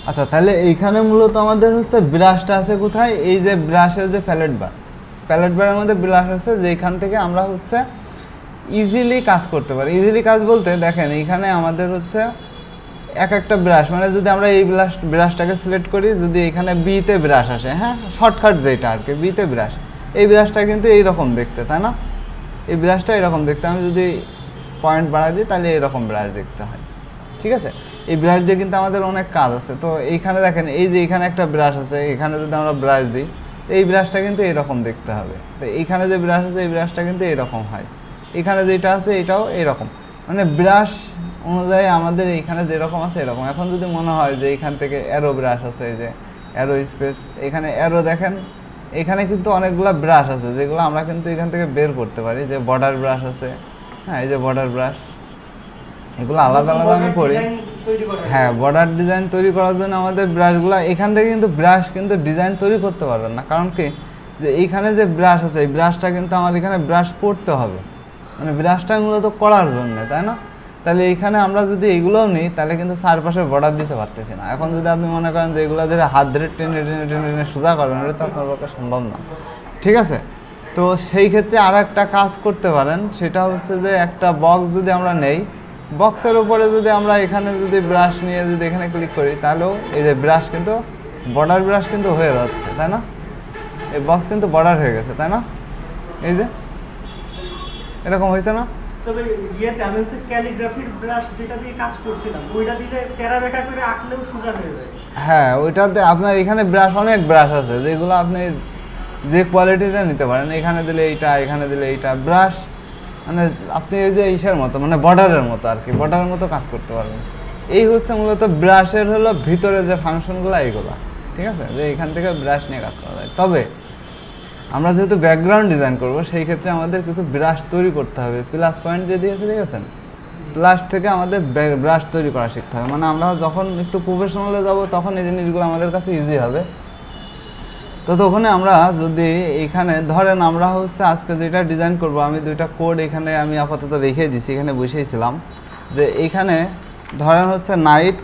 আচ্ছা, তাহলে এইখানে মূলত আমাদের হচ্ছে ব্রাশটা আছে কোথায়? এই যে ব্রাশের যে প্যালেট বারের মধ্যে ব্রাশ আছে, যেখান থেকে আমরা হচ্ছে ইজিলি কাজ করতে পারি। ইজিলি কাজ বলতে দেখেন এইখানে আমাদের হচ্ছে এক একটা ব্রাশ, মানে যদি আমরা এই ব্রাশটাকে সিলেক্ট করি, যদি এখানে বিতে ব্রাশ আসে, হ্যাঁ শর্টকাট যেটা আর কি, বিতে ব্রাশ, এই ব্রাশটা কিন্তু এইরকম দেখতে, তাই না? এই ব্রাশটা এরকম দেখতে, আমি যদি পয়েন্ট বাড়াই দিই তাহলে এরকম ব্রাশ দেখতে হয়, ঠিক আছে? এই ব্রাশ দিয়ে কিন্তু আমাদের অনেক কাজ আছে। তো এইখানে দেখেন এই যে এখানে একটা ব্রাশ আছে, এখানে যদি আমরা ব্রাশ দিই এই ব্রাশটা কিন্তু এরকম দেখতে হবে। তো এইখানে যে ব্রাশ আছে এই ব্রাশটা কিন্তু এরকম হয়, এখানে যেটা আছে এটাও এরকম, মানে ব্রাশ অনুযায়ী আমাদের এইখানে যেরকম আছে এরকম। এখন যদি মনে হয় যে এইখান থেকে অ্যারো ব্রাশ আছে, এই যে অ্যারো স্পেস, এখানে অ্যারো দেখেন, এখানে কিন্তু অনেকগুলো ব্রাশ আছে যেগুলো আমরা কিন্তু এখান থেকে বের করতে পারি। যে বর্ডার ব্রাশ আছে, হ্যাঁ এই যে বর্ডার ব্রাশ, এগুলো আলাদা আলাদা আমি করি। হ্যাঁ, বর্ডার ডিজাইন তৈরি করার জন্য আমাদের ব্রাশগুলো, এখান থেকে কিন্তু ব্রাশ কিন্তু ডিজাইন তৈরি করতে পারবেন না, কারণ কি যে এইখানে যে ব্রাশ আছে এই ব্রাশটা কিন্তু আমার এখানে ব্রাশ করতে হবে, মানে ব্রাশটা মূলত করার জন্য, তাই না? তাহলে এইখানে আমরা যদি এগুলোও নিই তাহলে কিন্তু চারপাশে বর্ডার দিতে পারতেছি না। এখন যদি আপনি মনে করেন যে এগুলো ধরে হাত ধরে টেনে টেনে টেনে টেনে সোজা করবেন, এটা তো আপনার পক্ষে সম্ভব না, ঠিক আছে? তো সেই ক্ষেত্রে আর একটা কাজ করতে পারেন, সেটা হচ্ছে যে একটা বক্স যদি আমরা নেই, বক্সের উপরে যদি আমরা এখানে যদি ব্রাশ নিয়ে যদি এখানে ক্লিক করি, তাহলেও এই যে ব্রাশ কিন্তু বর্ডার ব্রাশ কিন্তু হয়ে যাচ্ছে, তাই না? এই বক্স কিন্তু বর্ডার হয়ে গেছে, তাই না? এই যে এরকম হয়েছে না? তবে ইয়েতে আমি হচ্ছে ক্যালিগ্রাফির ব্রাশ যেটা দিয়ে কাজ করছিলাম, ওইটা দিলে তেরা বেঁকা করে আঁকলেও সোজা হয়ে যায়। হ্যাঁ, ওইটাতে আপনার এখানে ব্রাশ, অনেক ব্রাশ আছে যেগুলো আপনি যে কোয়ালিটিটা নিতে পারেন, এখানে দিলে এইটা, এখানে দিলে এইটা ব্রাশ, মানে আপনি এই যে ইসের মতো, মানে বর্ডারের মতো আর কি, বর্ডারের মতো কাজ করতে পারবেন। এই হচ্ছে মূলত ব্রাশের হলো ভিতরে যে ফাংশনগুলো এইগুলো, ঠিক আছে? যে এখান থেকে ব্রাশ নিয়ে কাজ করা যায়। তবে আমরা যেহেতু ব্যাকগ্রাউন্ড ডিজাইন করব, সেই ক্ষেত্রে আমাদের কিছু ব্রাশ তৈরি করতে হবে। প্লাস পয়েন্ট দিয়ে দিয়েছে, দেখেছেন? প্লাস থেকে আমাদের ব্রাশ তৈরি করা শিখতে হবে, মানে আমরা যখন একটু প্রফেশনালে যাব তখন এই জিনিসগুলো আমাদের কাছে ইজি হবে। তো তখন আমরা যদি এখানে ধরেন আমরা হচ্ছে আজকে যেটা ডিজাইন করব, আমি দুইটা কোড এখানে আমি আপাতত রেখে দিছি, এখানে বসেছিলাম যে এইখানে ধরেন হচ্ছে নাইট,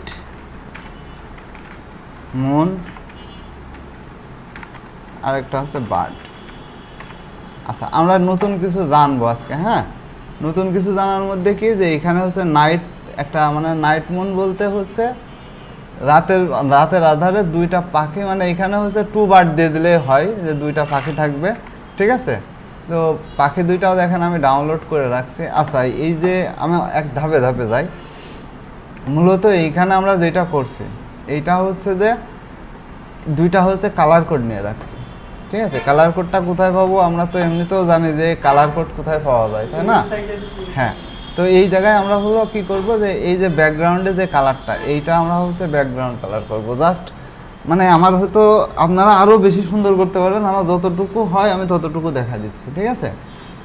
মুন, আর একটা হচ্ছে বার্ড। আচ্ছা, আমরা নতুন কিছু জানবো আজকে। হ্যাঁ, নতুন কিছু জানার মধ্যে কি যে এখানে হচ্ছে নাইট, একটা মানে নাইট মুন বলতে হচ্ছে রাতের আধারে দুইটা পাখি, মানে এখানে হচ্ছে টু বার্ড দিয়ে দিলে হয়, যে দুইটা পাখি থাকবে, ঠিক আছে? তো পাখি দুইটাও দেখেন আমি ডাউনলোড করে রাখছি। আচ্ছা, এই যে আমি এক ধাপে ধাপে যাই, মূলত এইখানে আমরা যেটা করছি এইটা হচ্ছে যে দুইটা হচ্ছে কালার কোড নিয়ে রাখছি, ঠিক আছে? কালার কোডটা কোথায় পাবো? আমরা তো এমনিতেও জানি যে কালার কোড কোথায় পাওয়া যায়, তাই না? হ্যাঁ, তো এই জায়গায় আমরা হলো কি করব, যে এই যে ব্যাকগ্রাউন্ডে যে কালারটা, এইটা আমরা হচ্ছে ব্যাকগ্রাউন্ড কালার করব। জাস্ট মানে আমার হয়তো আপনারা আরও বেশি সুন্দর করতে পারবেন, আমার যতটুকু হয় আমি ততটুকু দেখা দিচ্ছি, ঠিক আছে?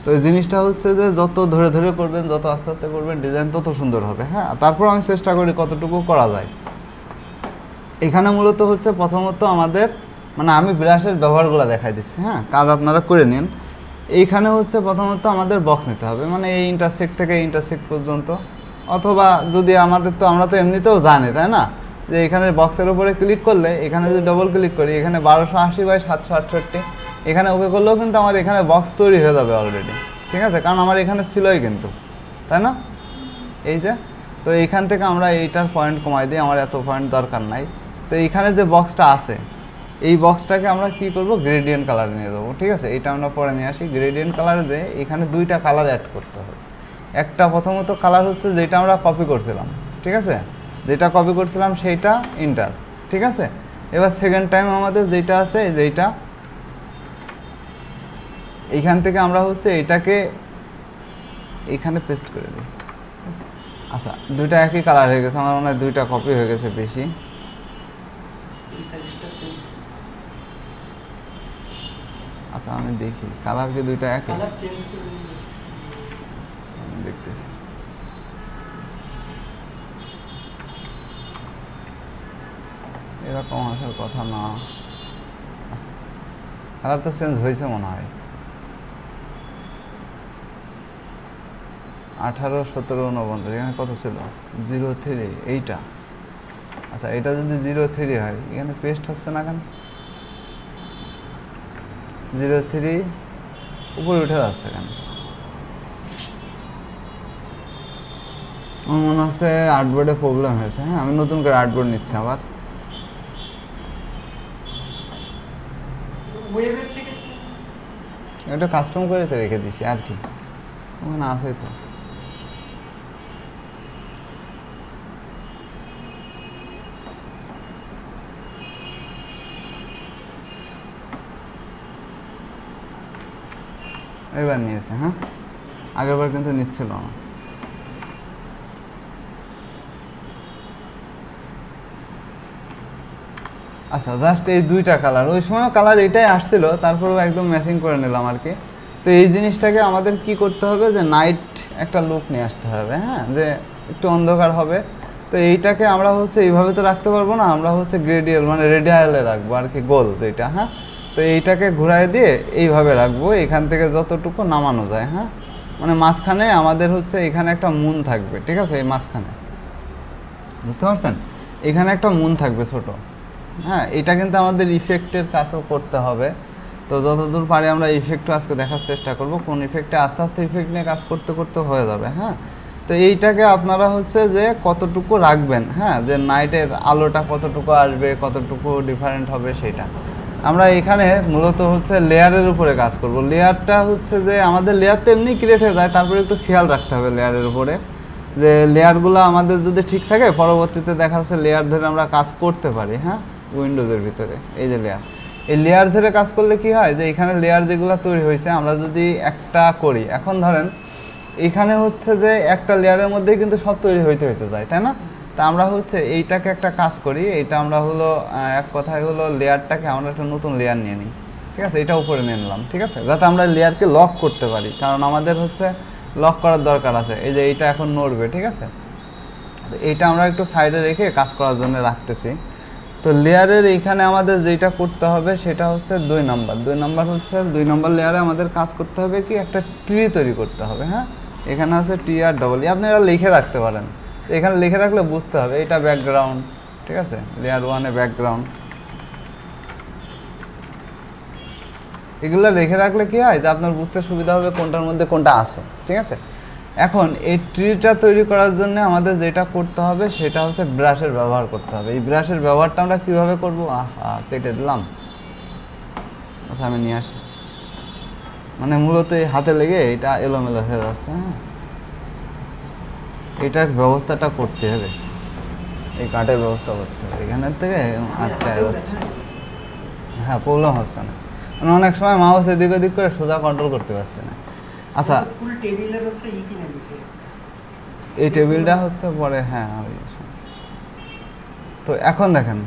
তো এই জিনিসটা হচ্ছে যে যত ধরে ধরে করবেন, যত আস্তে আস্তে করবেন, ডিজাইন তত সুন্দর হবে। হ্যাঁ, তারপর আমি চেষ্টা করি কতটুকু করা যায়। এখানে মূলত হচ্ছে প্রথমত আমাদের, মানে আমি ব্রাশের ব্যবহারগুলো দেখাই দিচ্ছি, হ্যাঁ, কাজ আপনারা করে নিন। এইখানে হচ্ছে প্রথমত আমাদের বক্স নিতে হবে, মানে এই ইন্টারসেক্ট থেকে ইন্টারসেক্ট পর্যন্ত, অথবা যদি আমাদের তো আমরা তো এমনিতেও জানি, তাই না, যে এখানে বক্সের উপরে ক্লিক করলে, এখানে যদি ডবল ক্লিক করি, এখানে 1280/768, এখানে ওকে করলেও কিন্তু আমার এখানে বক্স তৈরি হয়ে যাবে অলরেডি, ঠিক আছে? কারণ আমার এখানে ছিলই কিন্তু, তাই না? এই যে, তো এইখান থেকে আমরা এইটার পয়েন্ট কমাই দিই, আমার এত পয়েন্ট দরকার নাই। তো এইখানে যে বক্সটা আছে, এই বক্সটাকে আমরা কি করব, গ্রেডিয়েন্ট কালার নিয়ে দেবো, ঠিক আছে? এটা আমরা পরে নিয়ে আসি। গ্রেডিয়েন্ট কালারে যে এখানে দুইটা কালার অ্যাড করতে হবে। একটা প্রথমত কালার হচ্ছে যেটা আমরা কপি করছিলাম, ঠিক আছে? যেটা কপি করছিলাম সেইটা ইন্টার, ঠিক আছে? এবার সেকেন্ড টাইম আমাদের যেটা আছে, যেটা এইখান থেকে আমরা হচ্ছে এইটাকে এইখানে পেস্ট করে দিই। আচ্ছা, দুইটা একই কালার হয়ে গেছে, আমার মনে হয় দুইটা কপি হয়ে গেছে বেশি। আচ্ছা, আমি দেখি কালার কি দুইটা একই, আমি দেখতেছি। এরকম আসার কথা না, কালার তো চেঞ্জ হয়েছে মনে হয়। 18, 17, 49, এখানে কত ছিল? 03, এইটা আচ্ছা এটা যদি 0.3 হয় এখানে পেস্ট হচ্ছে না কেন? 0.3 উপরে উঠে যাচ্ছে কেন? আমার মনে হচ্ছে আর্টবোর্ডে প্রবলেম হয়েছে। হ্যাঁ, আমি নতুন করে আর্টবোর্ড নিচ্ছি আবার। ওয়েবের থেকে এটা কাস্টম করে তো রেখে দিছি আর কি, ওখানে আছে তো। এবার নিয়েছে। হ্যাঁ, আগেরবার কিন্তু নিচ্ছিল না। আচ্ছা জাস্ট এই দুইটা কালার, ওই সময় কালার এটাই আসছিল, তারপরেও একদম ম্যাচিং করে নিলাম আর কি। তো এই জিনিসটাকে আমাদের কি করতে হবে, যে নাইট একটা লুক নিয়ে আসতে হবে। হ্যাঁ, যে একটু অন্ধকার হবে। তো এইটাকে আমরা হচ্ছে এইভাবে তো রাখতে পারবো না, আমরা হচ্ছে গ্রেডিয়াল মানে রেডিয়ালে রাখবো আর কি, গোল যেটা। হ্যাঁ, তো এইটাকে ঘুরাই দিয়ে এইভাবে রাখবো, এখান থেকে যতটুকু নামানো যায়। হ্যাঁ, মানে মাঝখানে আমাদের হচ্ছে এখানে একটা মুন থাকবে, ঠিক আছে? এই মাঝখানে, বুঝতে পারছেন? এখানে একটা মুন থাকবে ছোট। হ্যাঁ, এটা কিন্তু আমাদের ইফেক্টের কাজও করতে হবে। তো যতদূর পারি আমরা ইফেক্টও আজকে দেখার চেষ্টা করব, কোন ইফেক্টে আস্তে আস্তে ইফেক্ট নিয়ে কাজ করতে করতে হয়ে যাবে। হ্যাঁ, তো এইটাকে আপনারা হচ্ছে যে কতটুকু রাখবেন, হ্যাঁ, যে নাইটের আলোটা কতটুকু আসবে, কতটুকু ডিফারেন্ট হবে সেটা আমরা এখানে মূলত হচ্ছে লেয়ারের উপরে কাজ করব। লেয়ারটা হচ্ছে যে আমাদের লেয়ার তো এমনি ক্রিয়েট হয়ে যায়, তারপরে একটু খেয়াল রাখতে হবে লেয়ারের উপরে, যে লেয়ারগুলো আমাদের যদি ঠিক থাকে পরবর্তীতে দেখা যাচ্ছে লেয়ার ধরে আমরা কাজ করতে পারি। হ্যাঁ, উইন্ডোজের ভিতরে এই যে লেয়ার, এই লেয়ার ধরে কাজ করলে কি হয়, যে এখানে লেয়ার যেগুলো তৈরি হয়েছে আমরা যদি একটা করি, এখন ধরেন এখানে হচ্ছে যে একটা লেয়ারের মধ্যেই কিন্তু সব তৈরি হইতে যায়, তাই না? তা আমরা হচ্ছে এইটাকে একটা কাজ করি, এইটা আমরা হলো এক কথায় হলো লেয়ারটাকে আমরা একটা নতুন লেয়ার নিয়ে নিই, ঠিক আছে? এটা উপরে নিয়ে নিলাম, ঠিক আছে, যাতে আমরা লেয়ারকে লক করতে পারি, কারণ আমাদের হচ্ছে লক করার দরকার আছে। এই যে এইটা এখন নড়বে, ঠিক আছে? তো এইটা আমরা একটু সাইডে রেখে কাজ করার জন্য রাখতেছি। তো লেয়ারের এইখানে আমাদের যেটা করতে হবে সেটা হচ্ছে 2 নাম্বার হচ্ছে 2 নাম্বার লেয়ারে আমাদের কাজ করতে হবে কি, একটা ট্রি তৈরি করতে হবে। হ্যাঁ, এখানে আছে TREE, আপনারা লিখে রাখতে পারেন, এখানে লিখে রাখলে বুঝতে হবে এটা ব্যাকগ্রাউন্ড, ঠিক আছে? লেয়ার 1-এ ব্যাকগ্রাউন্ড, এগুলো লিখে রাখলে কি হয়, যে আপনার বুঝতে সুবিধা হবে কোনটার মধ্যে কোনটা আছে, ঠিক আছে? এখন এই ট্রিটা তৈরি করার জন্য আমাদের যেটা করতে হবে সেটা হচ্ছে ব্রাশের ব্যবহার করতে হবে। এই ব্রাশের ব্যবহারটা আমরা কীভাবে করবো, কেটে দিলাম। আচ্ছা আমি নিয়ে আসি, মানে মূলত এই হাতে লেগে এটা এলোমেলো হয়ে যাচ্ছে। হ্যাঁ, এটার ব্যবস্থাটা করতে হবে, এই কাঠের ব্যবস্থা করতে হবে, এখানের থেকে আটকায় যাচ্ছে। হ্যাঁ, প্রবলেম হচ্ছে না, মানে অনেক সময় মাউস এদিক ওদিক করে সোজা কন্ট্রোল করতে পারছে না। আচ্ছা ফুল টেবিলের হচ্ছে কিনে দিছে, এই টেবিলটা হচ্ছে পরে। হ্যাঁ, তো এখন দেখেন,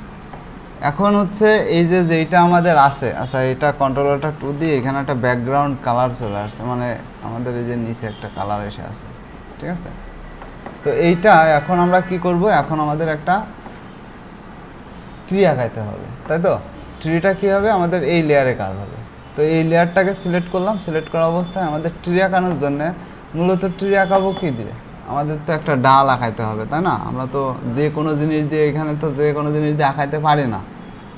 এখন হচ্ছে এই যে যেইটা আমাদের আছে, আচ্ছা এটা কন্ট্রোলারটা 2 দিয়ে এখানে একটা ব্যাকগ্রাউন্ড কালার চলে আসছে, মানে আমাদের এই যে নিচে একটা কালার এসে আছে, ঠিক আছে? তো এইটা এখন আমরা কি করব, এখন আমাদের একটা ট্রি আঁকাইতে হবে, তাই তো? ট্রিটা কি হবে, আমাদের এই লেয়ারে কাজ হবে। তো এই লেয়ারটাকে সিলেক্ট করলাম, সিলেক্ট করা অবস্থায় আমাদের ট্রি আঁকানোর জন্য মূলত ট্রি আঁকাবো কি দিয়ে, আমাদের তো একটা ডাল আঁকাইতে হবে, তাই না? আমরা তো যে কোনো জিনিস দিয়ে, এখানে তো যে কোনো জিনিস দিয়ে আঁকাইতে পারি না,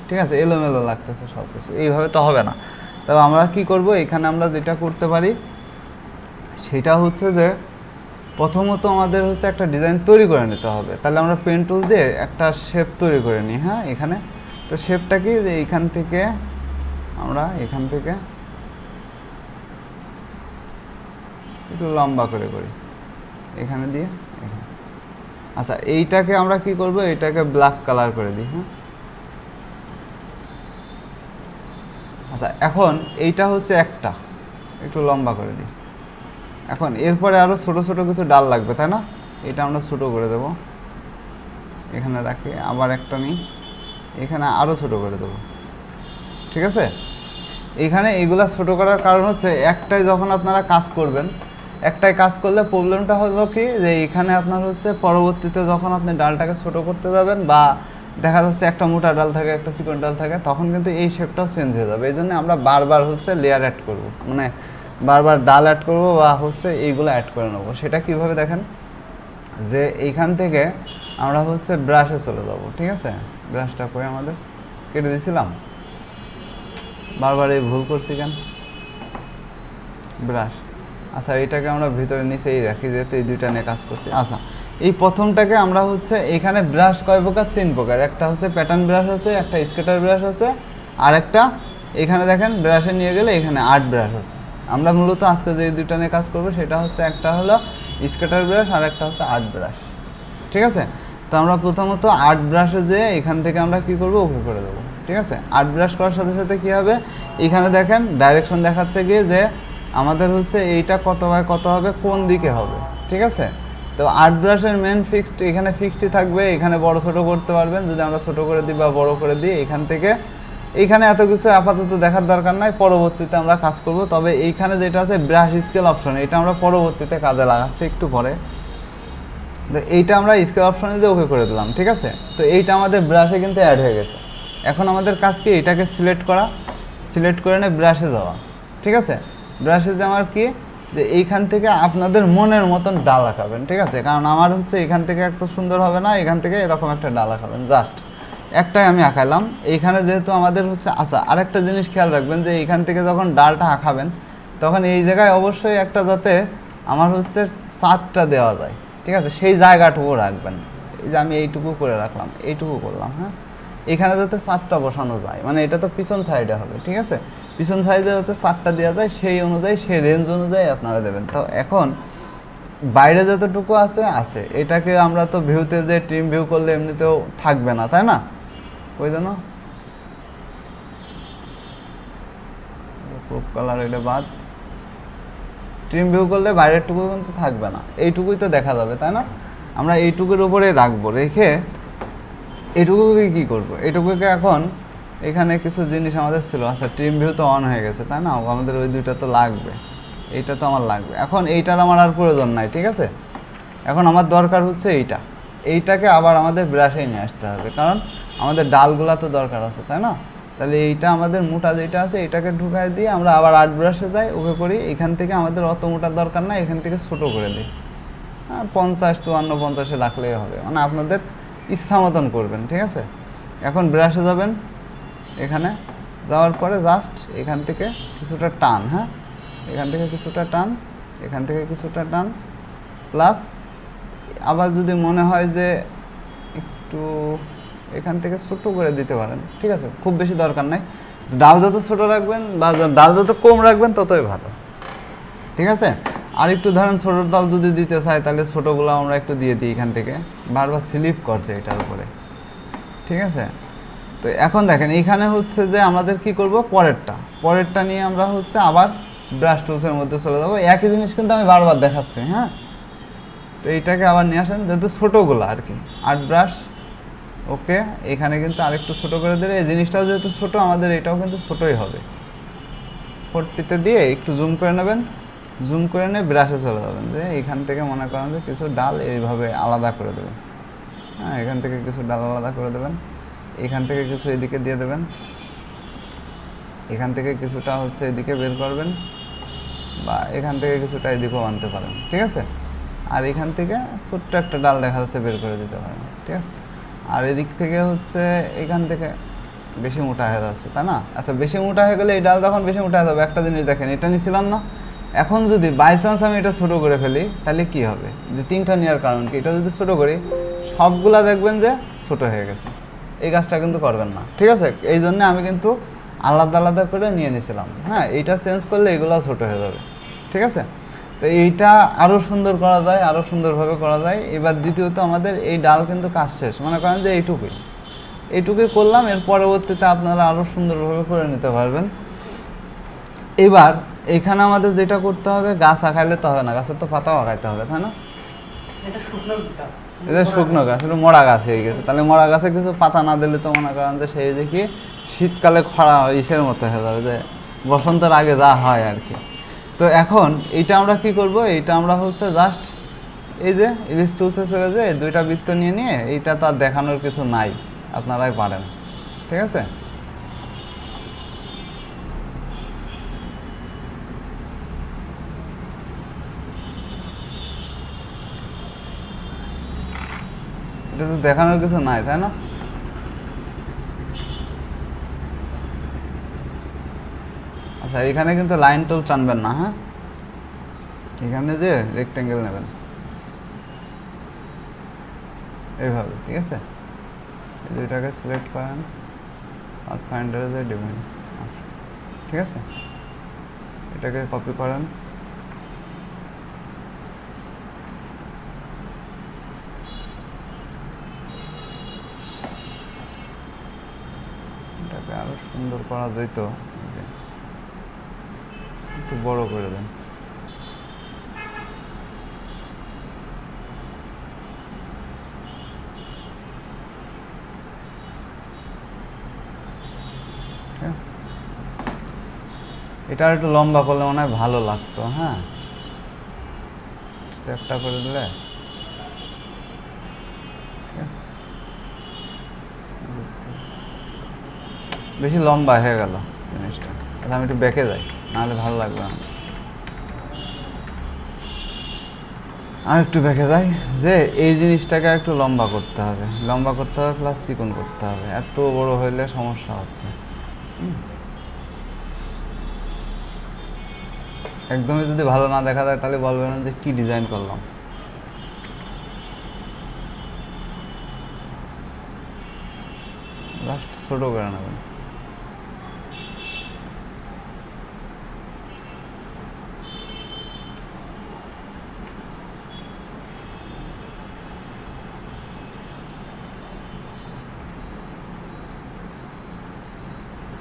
ঠিক আছে? এলোমেলো লাগতেছে সব কিছু, এইভাবে তো হবে না। তবে আমরা কি করব, এখানে আমরা যেটা করতে পারি সেটা হচ্ছে যে প্রথমত আমাদের হচ্ছে একটা ডিজাইন তৈরি করে নিতে হবে। তাহলে আমরা পেন টুল দিয়ে একটা শেপ তৈরি করে নিই। হ্যাঁ, এখানে তো শেপটা কি, যে এইখান থেকে আমরা এখান থেকে একটু লম্বা করে করি, এখানে দিয়ে এখানে। আচ্ছা এইটাকে আমরা কি করব, এটাকে ব্ল্যাক কালার করে দিই। হ্যাঁ, আচ্ছা এখন এইটা হচ্ছে একটা, একটু লম্বা করে দিই। এখন এরপরে আরও ছোট ছোট কিছু ডাল লাগবে, তাই না? এটা আমরা ছোট করে দেব, এখানে রাখি, আবার একটা নিই, এখানে আরও ছোট করে দেব, ঠিক আছে? এখানে এইগুলা ছোট করার কারণ হচ্ছে একটাই যখন আপনারা কাজ করবেন, একটাই কাজ করলে প্রবলেমটা হলো কি, যে এখানে আপনার হচ্ছে পরবর্তীতে যখন আপনি ডালটাকে ছোট করতে যাবেন, বা দেখা যাচ্ছে একটা মোটা ডাল থাকে, একটা চিকন ডাল থাকে, তখন কিন্তু এই শেপটাও চেঞ্জ হয়ে যাবে। এই জন্য আমরা বারবার হচ্ছে লেয়ার অ্যাড করব, মানে বারবার ডাল অ্যাড করব, বা হচ্ছে এইগুলো অ্যাড করে নেবো। সেটা কীভাবে দেখেন, যে এইখান থেকে আমরা হচ্ছে ব্রাশে চলে যাব, ঠিক আছে। ব্রাশটা করে আমাদের কেটে দিয়েছিলাম, বারবার এই ভুল করছি কেন। ব্রাশ, আচ্ছা এইটাকে আমরা ভিতরে নিচেই রাখি যেহেতু এই দুইটা নিয়ে কাজ করছি। আচ্ছা এই প্রথমটাকে আমরা হচ্ছে এখানে ব্রাশ কয় প্রকার, 3 প্রকার। একটা হচ্ছে প্যাটার্ন ব্রাশ আছে, একটা স্কেটার ব্রাশ আছে, আর একটা এখানে দেখেন ব্রাশে নিয়ে গেলে এখানে আর্ট ব্রাশ আছে। আমরা মূলত আজকে যে দুইটা নিয়ে কাজ করবো সেটা হচ্ছে একটা হলো স্কেটার ব্রাশ আর একটা হচ্ছে আর্ট ব্রাশ, ঠিক আছে। তো আমরা প্রথমত আর্ট ব্রাশে যে এখান থেকে আমরা কি করব, ওকে করে দেবো, ঠিক আছে। আর্ট ব্রাশ করার সাথে সাথে কি হবে, এখানে দেখেন ডাইরেকশন দেখাচ্ছে গিয়ে যে আমাদের হচ্ছে এইটা কত বাই কত হবে, কোন দিকে হবে, ঠিক আছে। তো আর্ট ব্রাশের মেন ফিক্সড এখানে ফিক্সডই থাকবে, এখানে বড় ছোট করতে পারবেন যদি আমরা ছোট করে দিই বা বড় করে দিই। এখান থেকে এইখানে এত কিছু আপাতত দেখার দরকার নাই, পরবর্তীতে আমরা কাজ করব। তবে এইখানে যেটা আছে ব্রাশ স্কেল অপশন, এটা আমরা পরবর্তীতে কাজে লাগাচ্ছি একটু পরে। তো এইটা আমরা স্কেল অপশনে দিয়ে ওকে করে দিলাম, ঠিক আছে। তো এইটা আমাদের ব্রাশে কিন্তু অ্যাড হয়ে গেছে। এখন আমাদের কাজ কি, এটাকে সিলেক্ট করা, সিলেক্ট করে নিয়ে ব্রাশে যাওয়া, ঠিক আছে। ব্রাশে যাওয়ার কি যে এইখান থেকে আপনাদের মনের মতন ডাল আঁকাবেন, ঠিক আছে। কারণ আমার হচ্ছে এখান থেকে এত সুন্দর হবে না, এখান থেকে এরকম একটা ডাল আঁকাবেন, জাস্ট একটাই আমি আঁকাইলাম এইখানে যেহেতু আমাদের হচ্ছে। আচ্ছা আরেকটা জিনিস খেয়াল রাখবেন যে এইখান থেকে যখন ডালটা আঁকাবেন তখন এই জায়গায় অবশ্যই একটা যাতে আমার হচ্ছে চাঁদটা দেওয়া যায়, ঠিক আছে, সেই জায়গাটুকু রাখবেন। এই যে আমি এইটুকু করে রাখলাম, এইটুকু করলাম, হ্যাঁ। এখানে যাতে চাঁদটা বসানো যায়, মানে এটা তো পিছন সাইডে হবে, ঠিক আছে। পিছন সাইডে যাতে চাঁদটা দেওয়া যায় সেই অনুযায়ী, সেই রেঞ্জ অনুযায়ী আপনারা দেবেন। তো এখন বাইরে যতটুকু আছে আছে, এটাকে আমরা তো ভিউতে যে ট্রিম ভিউ করলে এমনিতেও থাকবে না, তাই না। ওই জন্য প্রুফ কালার এটা বাদ, ট্রিম ভিউ করলে বাইরের টুকু কিন্তু থাকবে না, এইটুকুই তো দেখা যাবে, তাই না। আমরা এইটুকুর উপরে রাখবো, রেখে এইটুকুকে কি করব, এইটুকুকে এখন এখানে কিছু জিনিস আমাদের ছিল। আচ্ছা ট্রিম ভিউ তো অন হয়ে গেছে, তাই না, আমাদের ওই দুইটা তো লাগবে, এইটা তো আমার লাগবে। এখন এইটার আমার আর প্রয়োজন নাই, ঠিক আছে। এখন আমার দরকার হচ্ছে এইটাকে আবার আমাদের ব্রাশেই নিয়ে আসতে হবে, কারণ আমাদের ডালগুলা তো দরকার আছে, তাই না। তাহলে এইটা আমাদের মোটা যেটা আছে এটাকে ঢুকাই দিয়ে আমরা আবার আর্ট ব্রাশে যাই, ওকে করি। এখান থেকে আমাদের অত মোটার দরকার না, এখান থেকে ছোটো করে দিই, 50, 54, 50-এ রাখলেই হবে, মানে আপনাদের ইচ্ছা মতন করবেন, ঠিক আছে। এখন ব্রাশে যাবেন, এখানে যাওয়ার পরে জাস্ট এখান থেকে কিছুটা টান, হ্যাঁ, এখান থেকে কিছুটা টান, এখান থেকে কিছুটা টান, প্লাস আবার যদি মনে হয় যে একটু এখান থেকে ছোটো করে দিতে পারেন, ঠিক আছে, খুব বেশি দরকার নাই। ডাল যত ছোটো রাখবেন বা ডাল যত কম রাখবেন ততই ভালো, ঠিক আছে। আর একটু ধরেন ছোটো ডাল যদি দিতে চাই তাহলে ছোটোগুলো আমরা একটু দিয়ে দিই এখান থেকে, বারবার স্লিপ করছে এটার উপরে, ঠিক আছে। তো এখন দেখেন এইখানে হচ্ছে যে আমাদের কি করব, পরেরটা নিয়ে আমরা হচ্ছে আবার ব্রাশ টুলসের মধ্যে চলে যাবো। একই জিনিস কিন্তু আমি বারবার দেখাচ্ছি, হ্যাঁ। তো এইটাকে আবার নিয়ে আসেন যাতে ছোটোগুলো আর কি, আর্ট ব্রাশ, ওকে। এখানে কিন্তু আরেকটু ছোটো করে দিলে এই জিনিসটাও যেহেতু ছোটো, আমাদের এটাও কিন্তু ছোটোই হবে। 40-তে দিয়ে একটু জুম করে নেবেন, জুম করে নিয়ে ব্রাশে চলে যাবেন, যে এখান থেকে মনে করেন যে কিছু ডাল এইভাবে আলাদা করে দেবেন, হ্যাঁ, এখান থেকে কিছু ডাল আলাদা করে দেবেন, এখান থেকে কিছু এদিকে দিয়ে দেবেন, এখান থেকে কিছুটা হচ্ছে এদিকে বের করবেন, বা এখান থেকে কিছুটা এদিকেও আনতে পারেন, ঠিক আছে। আর এখান থেকে ছোট্ট একটা ডাল দেখা যাচ্ছে বের করে দিতে পারেন, ঠিক আছে। আর এদিক থেকে হচ্ছে এখান থেকে বেশি মোটা হয়ে যাচ্ছে, তাই না। আচ্ছা বেশি মোটা হয়ে গেলে এই ডাল তখন বেশি মোটা হয়ে যাবে। একটা জিনিস দেখেন, এটা নিছিলাম না, এখন যদি বাই চান্স আমি এটা ছোটো করে ফেলি তাহলে কি হবে, যে 3টা নেওয়ার কারণ কি, এটা যদি ছোটো করি সবগুলা দেখবেন যে ছোটো হয়ে গেছে। এই কাজটা কিন্তু করবেন না, ঠিক আছে। এই জন্য আমি কিন্তু আলাদা আলাদা করে নিয়ে নিয়েছিলাম, হ্যাঁ। এইটা চেঞ্জ করলে এগুলো ছোটো হয়ে যাবে, ঠিক আছে। তো এইটা আরও সুন্দর করা যায়, আরও সুন্দরভাবে করা যায়। এবার দ্বিতীয়ত আমাদের এই ডাল কিন্তু কাজ শেষ, মনে করেন যে এইটুকুই করলাম, এর পরবর্তীতে আপনারা আরও সুন্দরভাবে করে নিতে পারবেন। এবার এখানে আমাদের যেটা করতে হবে, গাছ আঁকাইলে তো হবে না, গাছের তো পাতাও আঁকাইতে হবে, তাই না। এটা শুকনো গাছ, এটা মরা গাছ হয়ে গেছে। তাহলে মরা গাছে কিছু পাতা না দিলে তো মনে করেন যে সেই দেখি শীতকালে খরা ইসের মতো হয়ে যাবে, যে বসন্তের আগে যা হয় আর কি। তো এখন এইটা আমরা কি করব, এইটা আমরা হচ্ছে জাস্ট এই যে ইলিশ টুলসে চলে যায়, 2টা বৃত্ত নিয়ে এইটা তো আর দেখানোর কিছু নাই, আপনারাই পারেন, ঠিক আছে। এটা তো দেখানোর কিছু নাই, তাই না? আচ্ছা, এখানে কিন্তু লাইন টুল টানবেন না, হ্যাঁ? এখানে যে রেক্টেঙ্গেল নেবেন এইভাবে, ঠিক আছে? এই দুইটাকে সিলেক্ট করেন, পাথফাইন্ডারে যে ডিফাইন, ঠিক আছে? এটাকে কপি করেন, এটাকে আরো সুন্দর করা যেত, একটু বড় করে দেন। এটা একটু লম্বা করলে মনে হয় ভালো লাগতো, হ্যাঁ? একটা করে দিলে বেশি লম্বা হয়ে গেল জিনিসটা। আমি একটু বেঁকে যাই, নাহলে ভালো লাগবে না। আর একটু বেঁকে যাই, যে এই জিনিসটাকে একটু লম্বা করতে হবে, লম্বা করতে হবে প্লাস চিকন করতে হবে। এত বড় হইলে সমস্যা হচ্ছে। একদমই যদি ভালো না দেখা যায় তাহলে বলবেন যে কি ডিজাইন করলাম। লাস্ট ছোট করে নেবেন।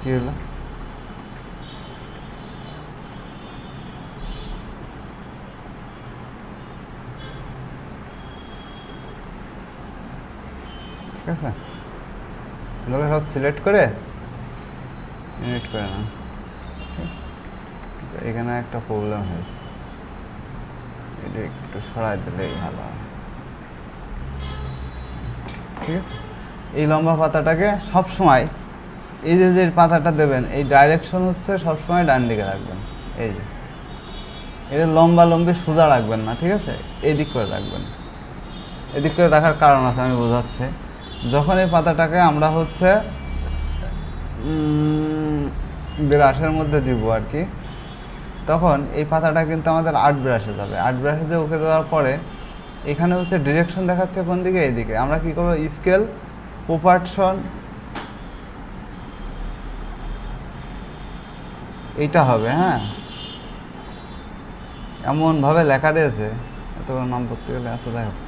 কি হলো? ঠিক আছে, এগুলো সব সিলেক্ট করে ইউনিট করে না। এখানে একটা প্রবলেম হয়েছে, এটা একটু সরাই দিলেই ভালো হয়। ঠিক আছে, এই লম্বা পাতাটাকে সবসময় এই যে পাতাটা দেবেন এই ডাইরেকশন হচ্ছে সবসময় ডান দিকে রাখবেন। এই যে এটা লম্বা লম্বি সোজা রাখবেন না, ঠিক আছে? এই দিক করে রাখবেন। এদিক করে রাখার কারণ আছে, আমি বোঝাচ্ছি। যখন এই পাতাটাকে আমরা হচ্ছে ব্রাশের মধ্যে দিব আর কি, তখন এই পাতাটা কিন্তু আমাদের আর্ট ব্রাশে যাবে। আর্ট ব্রাশে যে ওকে দেওয়ার পরে এখানে হচ্ছে ডিরেকশন দেখাচ্ছে কোন দিকে, এইদিকে। আমরা কি করবো, স্কেল প্রপারশন এইটা হবে, হ্যাঁ? এমনভাবে লেখা রয়েছে, এত নাম করতে গেলে আছে, যাই হোক।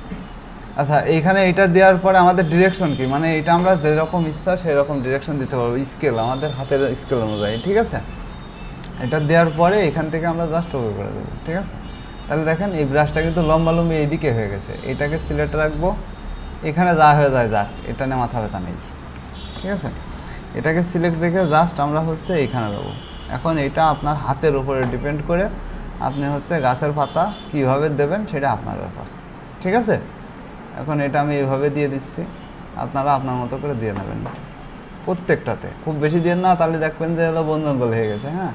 আচ্ছা, এইখানে এটা দেওয়ার পরে আমাদের ডিরেকশন কি, মানে এটা আমরা যেরকম ইচ্ছা সেরকম ডিরেকশন দিতে পারবো, স্কেল আমাদের হাতের স্কেল অনুযায়ী, ঠিক আছে? এটা দেওয়ার পরে এখান থেকে আমরা জাস্ট ওকে করে দেবো, ঠিক আছে? তাহলে দেখেন এই ব্রাশটা কিন্তু লম্বা লম্বি এইদিকে হয়ে গেছে। এটাকে সিলেক্ট রাখবো, এখানে যা হয়ে যায় যাক, এটা নিয়ে মাথা ব্যথা নেই, ঠিক আছে? এটাকে সিলেক্ট রেখে জাস্ট আমরা হচ্ছে এইখানে দেবো। এখন এটা আপনার হাতের উপরে ডিপেন্ড করে আপনি হচ্ছে গাছের পাতা কীভাবে দেবেন সেটা আপনার ব্যাপার, ঠিক আছে? এখন এটা আমি এইভাবে দিয়ে দিচ্ছি, আপনারা আপনার মতো করে দিয়ে নেবেন প্রত্যেকটাতে। খুব বেশি দিয়ে না, তাহলে দেখবেন যে হলো বন জঙ্গল হয়ে গেছে, হ্যাঁ?